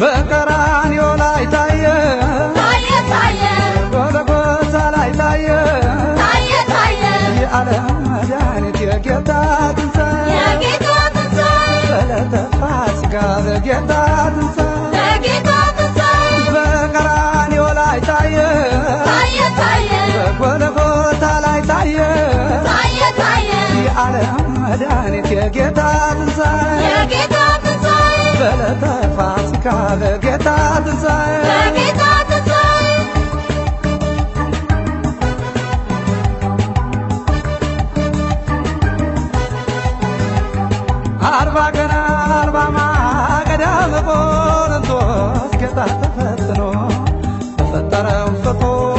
በቀራንዮ ላይ ታየ ታየ ታየ ጎልጎታ ላይ ታየ ታየ ታየ የዓለም መድኃኒት የጌታ ትንሣኤ የጌታ ትንሣኤ በዕለተ ፋሲካ በጌታ ትንሣኤ የጌታ ትንሣኤ በቀራንዮ ላይ ታየ ታየ ታየ በጎልጎታ ላይ ታየ ታየ ታየ የዓለም መድኃኒት የጌታ ትንሣኤ የጌታ ትንሣኤ በዕለተ ፋሲካ በጌታ ትንሣኤ የጌታ ትንሣኤ አርባ ቀን አርባ ማገዳ በቆሮንቶስ ጌታ ተፈትኖ በፈጠረው ፍጡር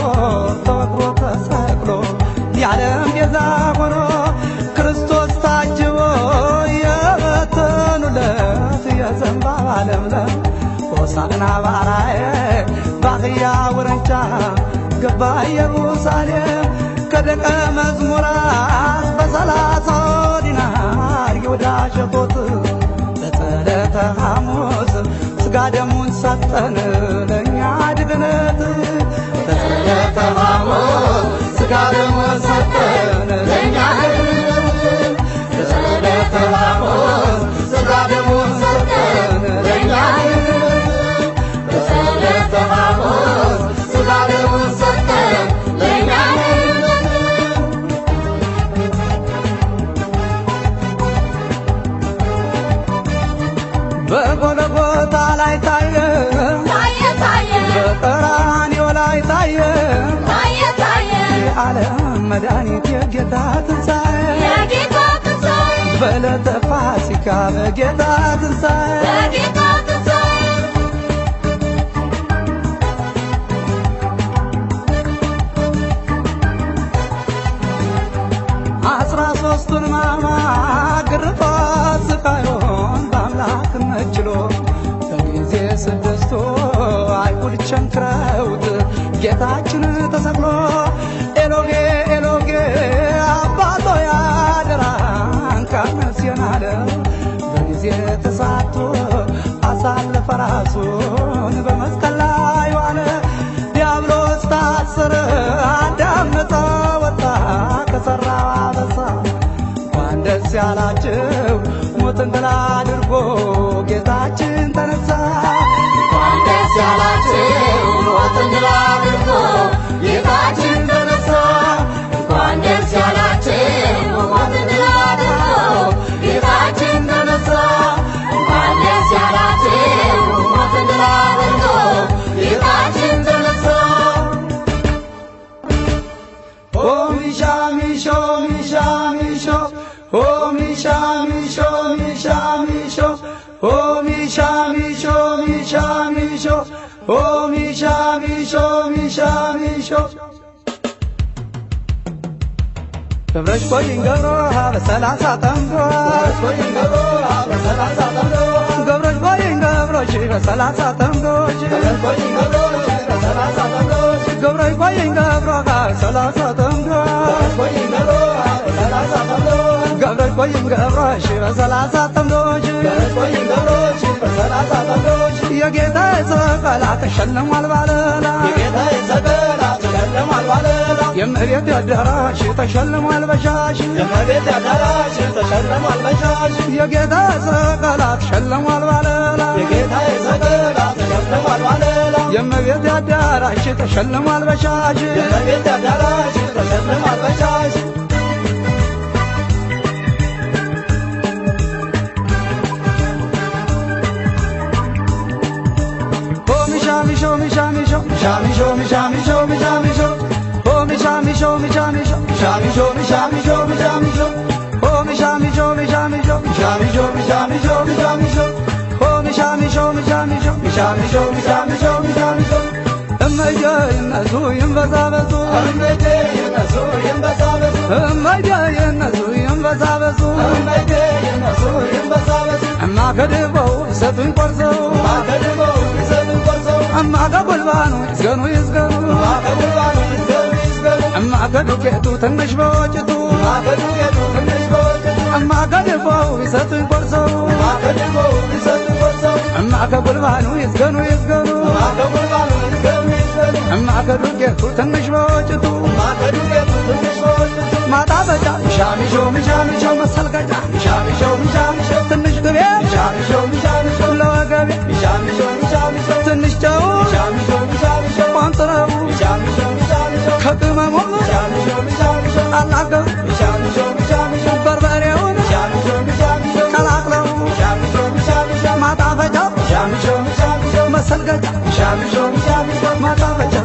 ተወግሮ ተሰቅሎ የዓለም ቤዛ ሆኖ ክርስቶስ ታጅቦ የበተኑለት የዘንባባ ለምለም ሆሳዕና በአርያየ በአህያ ውርንጫ ገባ ኢየሩሳሌም ከደቀ መዝሙራት በ30 ዲናር ይሁዳ ሸጦት በዕለተ ሐሙስ ሥጋ ደሙን ሰጠን ለእኛ ድግነት በዕለተ ሐሙስ ሥጋ ደሙን ሰጠን ለእኛ ድግነት በዕለተ ሐሙስ ሥጋ ደሙን ሰጠን ለእኛ ድግነት በዕለተ ሐሙስ ሥጋ ደሙን ሰጠን ለእኛ በጎልጎታ ላይ ታየ ታየ ታየ በቀራንዮ ላይ ታየ ታየ ታየ የዓለም መድኃኒት የጌታ ትንሣኤ የጌታ ትንሣኤ በዕለተ ፋሲካ በጌታ ትንሣኤ የጌታ ትንሣኤ 13ቱን ሕማማት ግርፋት ስቃዩን በአምላክነት ችሎ በጊዜ ስድስቱ አይሁድ ቸንክረውት ጌታችን ተሰቅሎ ኤሎጌ ኤሎጌ አባቶ ያደራን ካነስየን አለ በጊዜ ተሳቶ አሳለፈ ራሱን በመስቀል ላይ ዋለ ዲያብሎስ ታሰረ አዳም ነፃ ወጣ ከሠራው አበሳ እንኳን ደስ ያላችሁ ሞትን ድል አድርጎ ጌታችን ተነሳ እንኳን ደስ ያላችሁ ሞትን ድል አድርጎ ጌታችን ተነሳ እንኳን ደስ ያላችሁ ሞትን ድል አድርጎ ጌታችን ተነሳ እንኳን ደስ ያላችሁ ሞትን ድል አድርጎ ጌታችን ተነሳ ኦ ሚሻ ሚሾ ሚሻ ሚሾ ኦ ሚሻ ሚሾ ሚሻ ሚሾ ኦ ሚሻ ሚሾ ሚሻ ሚሾ ኦ ሚሻ ሚሾ ሚሻ ሚሾ ገብረሽ ቆይኝ ገብሮ በ30 ጠምዶ ገብረሽ ቆይኝ ገብሮ በ30 ጠምዶ ገብሮሽ ቆይኝ ገብሮሽ በ30 ጠምዶ ገብረሽ ቆይኝ ገብሮ በ30 ጠምዶ ገብሮሽ ቆይኝ ገብሮ በ30 ጠምዶ ገብረሽ ቆይኝ ገብሮ በ30 ጠምዶ ገብረሽ ቆይኝ ገብሮሽ በ30 ጠምዶ ገብረሽ ቆይኝ ገብሮሽ በ30 ጠምዶ የጌታ ሰቀላ ተሸልሟል ባለላ የጌታ ሰቀላ ተሸልሟል ባለላ የእመቤት አዳራሽ ተሸልሟል በሻሽ የእመቤት አዳራሽ ተሸልሟል በሻሽ የጌታ ሰቀላ ተሸልሟል ባለላ የጌታ ሰቀላ ተሸልሟል ባለላ የእመቤት አዳራሽ ተሸልሟል በሻሽ የእመቤት አዳራሽ ተሸልሟል በሻሽ ሚሾ ሚሻ ሚሾ ሚሻ ሚሾ ሚሻ ሚሾ ሚሻ ሚሾ ኦ ሚሻ ሚሾ ሚሻ ሚሾ ሚሻ ሚሾ ሚሻ ሚሾ ሚሻ ሚሾ ኦ ሚሻ ሚሾ ሚሻ ሚሾ ሚሻ ሚሾ ሚሻ ሚሾ ሚሻ ሚሾ ኦ ሚሻ ሚሾ ሚሻ ሚሾ ሚሻ ሚሾ ሚሻ ሚሾ ሚሻ ሚሾ እመዬ ይነሱ ይንበዛ በሱ እመዬ ይነሱ ይንበዛ በሱ እመዬ ይነሱ ይንበዛ በሱ እመዬ ይነሱ ይንበዛ በሱ እማ ከድበው ይሰጡኝ ቆርሰው እማ ከድበው ይሰጡኝ ቆርሰው እማ ከጉልባኑ ይስገኑ ይስገኑ እማ ከጉልባኑ ይስገኑ ይስገኑ እማ ከዱቄቱ ትንሽ በወጭቱ እማ ከዱቄቱ ትንሽ በወጭቱ እማ ከድበው ይሰጡኝ ቆርሰው እማ ከድበው ይሰጡኝ ቆርሰው እማ ከጉልባኑ ይስገኑ ትንሽ በወጭቱ ማጣበጫ ሻሚሾ መሰልቀጫ ትንሽ ቅቤ ለወገቤ ትንሽ ጨው ቋንጥረቡ ከቅመሙ አላገው በርበሬውን ቀላቅለው ማጣፈጫ መሰልቀጫ ማጣፈጫ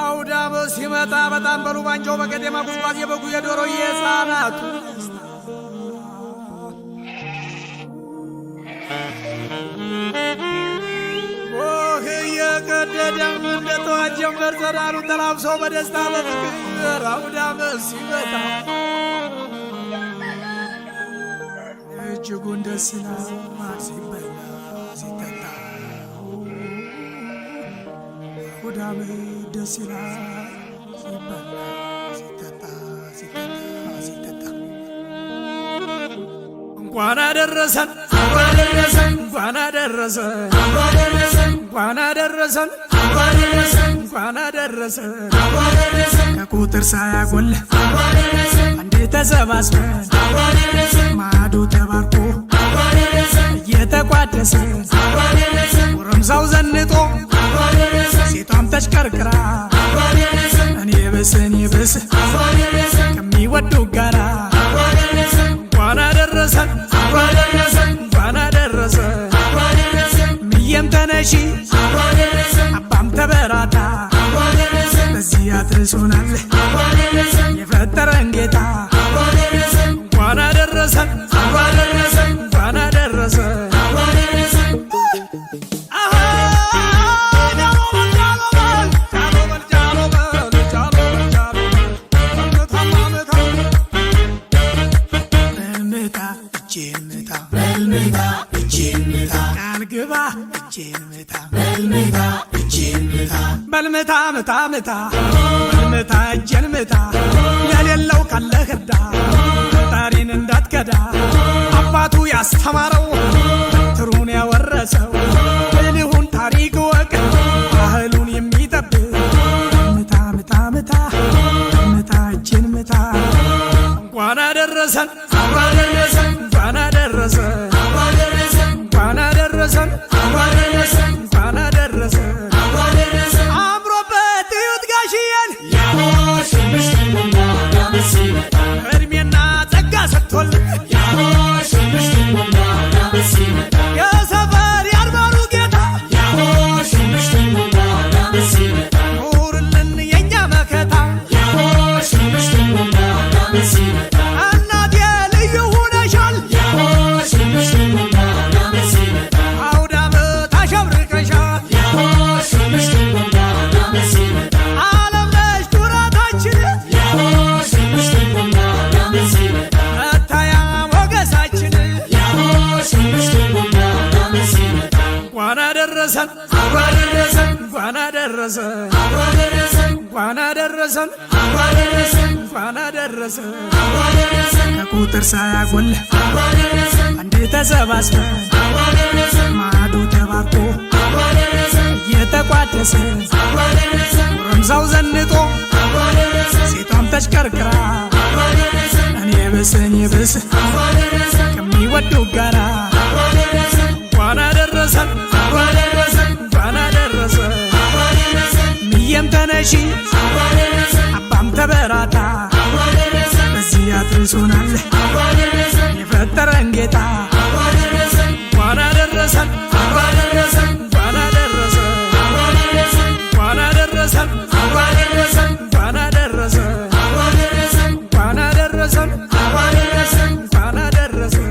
አውዳመት ሲመጣ በጣም በሉ ባንጃው በቀጤማ ጉዝጓዝ የበጉ የዶሮ የሕፃናቱ ኦህ እየቀደደም እንደተዋት ጀንበር ጸዳሉ ተላብሰው በደስታ በፍቅር አውዳመት ሲመጣ እጅጉን ደስ ይላል ሲበላ ሲጠጣ አውዳመት ደስ ይላል ሲበላ ሲጠጣ እንኳን አደረሰን እንኳን አደረሰን እንኳን አደረሰን ከቁጥር ሳያጎል አንዴ ተሰባስበን ማዕዱ ተባርኮ እየተቋደሰ ጎረምሳው ዘንጦ ሴቷም ተሽከርክራ እኔ ብስ ከሚወዱ ጋራ እንኳን አደረሰን እንኳን አደረሰን ምየም ተነሺ አባም ተበራታ በዚህ አድርሶናል የፈጠረን ጌታ እንኳን አደረሰን እንኳን አደረሰን በልምታ ምታ ምታ በልምታ እጄን ምታ የሌለው ካለ ህዳ ፈጣሪን እንዳትከዳ አባቱ ያስተማረው በትሩን ያወረሰው ብልሁን ታሪክ ወቅ ባህሉን የሚጠብቅ ምታ ምታ ምታ በልምታ እጄን ምታ እንኳን አደረሰን እንኳን አደረሰን እንኳን አደረሰን እንኳን አደረሰን አምሮበት እዩት ጋሽዬን እድሜና ጸጋ ሰጥቶልን የሰፈር ያድባሩ ጌታ ኑርልን የእኛ መከታ እናቴ ልዩ ሁነሻል አውዳመት አሸብርቀሻል ዓለም ነሽ ዱራታችን መታያ ሞገሳችን እንኳን አደረሰን እንኳን አደረሰን እንኳን አደረሰን እንኳን አደረሰን ከቁጥር ሳያጎል አንዴ ተሰባስበን ማዕዱ ተባርኮ እየተቋደሰ ጎረምሳው ዘንጦ ሴቷም ተሽከርክራ እኔ ብስ ከሚወዱ ጋራ እንኳን አደረሰን እንኳን አደረሰን ምየም ተነሺ አባም ተበራታ በዚህ አድርሶናል የፈጠረን ጌታ እንኳን አደረሰን እንኳን አደረሰን እንኳን አደረሰን እንኳን አደረሰን እንኳን አደረሰን እንኳን አደረሰን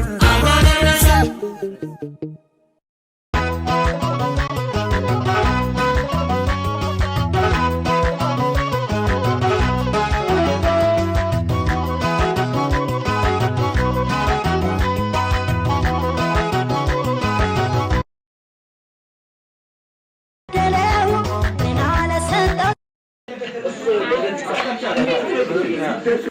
Oh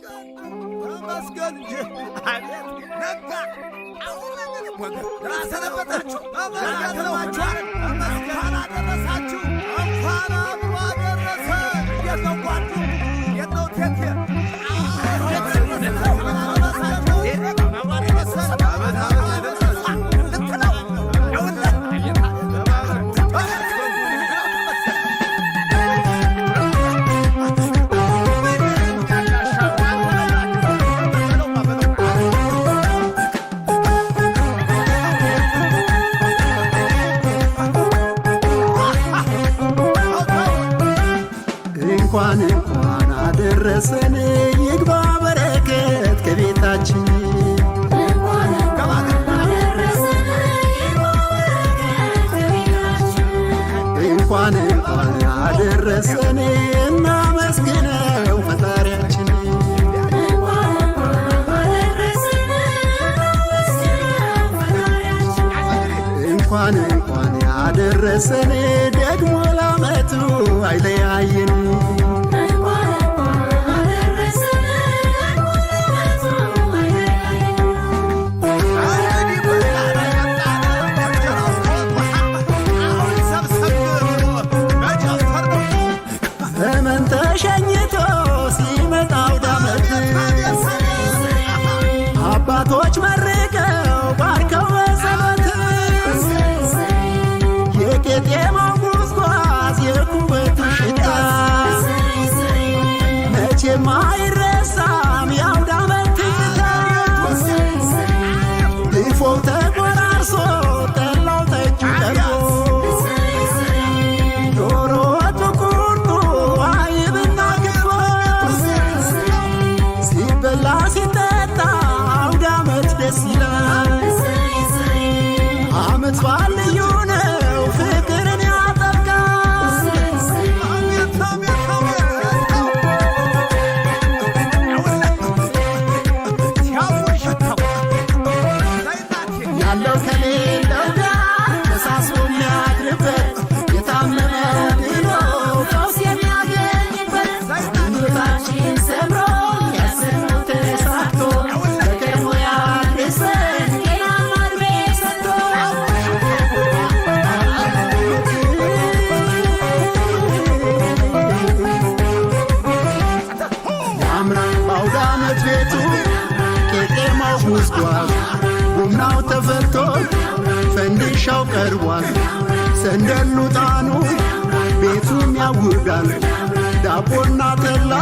ተመስገን እንጂ አቤት ነጋ አሁን ራሰነበታችሁ እንኳን አደረሳችሁ እንኳን አብሮ አደረሰ። እንዴት ነው ጓዱ? እንዴት ነው ቴቴ? እንኳን አደረሰን ይግባ በረከት ከቤታችን እንኳን አደረሰን እናመስግነው ፈጣሪያችን እንኳን አደረሰን ደግሞ ለዓመቱ አይለያየን ዘመን ተሸኝቶ ሲመጣ አውደ ዓመት አባቶች መርቀው ባርከው በጸሎት የቄጤማው ጉዝጓዝ የኩበቱ ሽታ መቼም አይረሳም የአውደ ዓመት ትዝታ ድፎው ተቆራርሶ ጠላው ጠጁ ቀርቦ ዶሮ ወጡ ቁርጡ አይብና ክትፎ ሲበላ ሲጠጣ አውደ ዓመት ደስ ይላል። ዓመት በዓል ልዩ ነው ፍቅርን ያጠብቃል። ያለው ከሌለው ጋር ተሳስቦ የሚያድርበት የታመመ ድኖ ፈውስ የሚያገኝበት ሕይወታችን ሰምሮ ያሰብነው ተሳክቶ በቀድሞ ያድርሰን ጤናማ ዕድሜ ሰጥቶ ያምራል በአውደ ዓመት ቤቱ ቄጤማው ጉዝጓዝ ቡናው ተፈልቶ ፈንዲሻው ቀርቧል ሰንደሉ ጣኑ ቤቱም ያውዳል ዳቦና ጠላ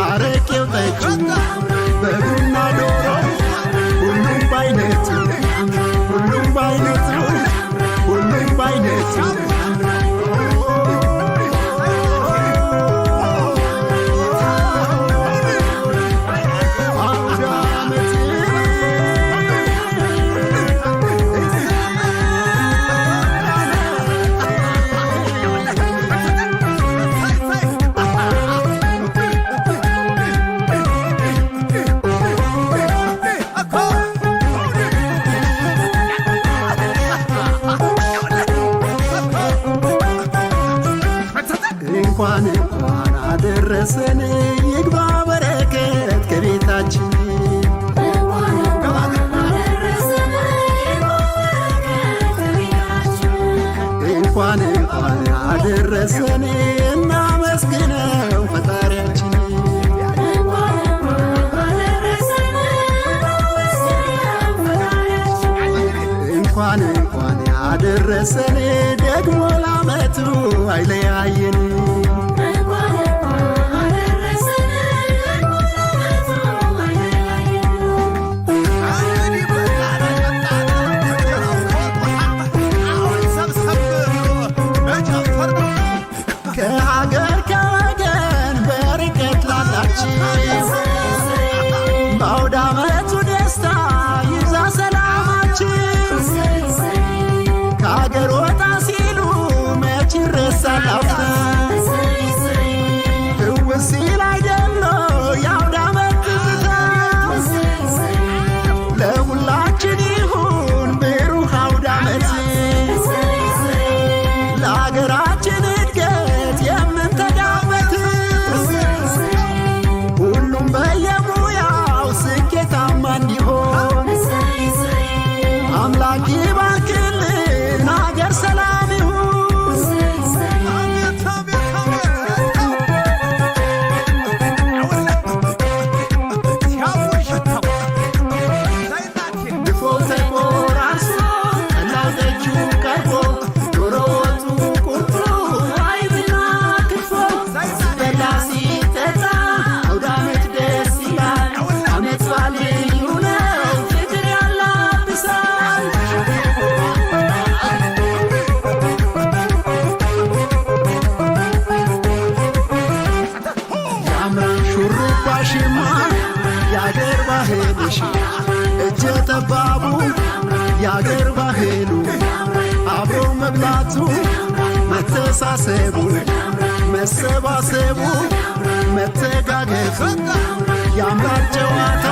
አረቄው ጠጁ በቡና ዶሮ ሁሉም ባይነቱ ሁሉም ባይነቱ ሁሉም ባይነቱ አውደ ዓመት እንኳን አደረሰን ይግባ በረከት ከቤታችን እንኳን አደረሰን እናመስግነው ፈጣሪያችን እንኳን አደረሰን ደግሞ ለዓመቱ አይለያየን ከሀገር ከወገን በርቀት ላላችሁ በአውደ ዓመቱ ደስታ ይብዛ ሰላማችሁ ከሀገር ወጣ ሲሉ መች ይረሳል አፍታ ትውስ ሲል አይደለ የአውደ ዓመት ትዝታ ለሁላችን ይሁን ብሩህ አውደ ዓመት ለሀገራችን እድገት የምንተጋበት ሁሉም በየ የአገር ባህሉ አብሮ መብላቱ መተሳሰቡ መሰባሰቡ መተጋገፉ ያምራል ጨዋታ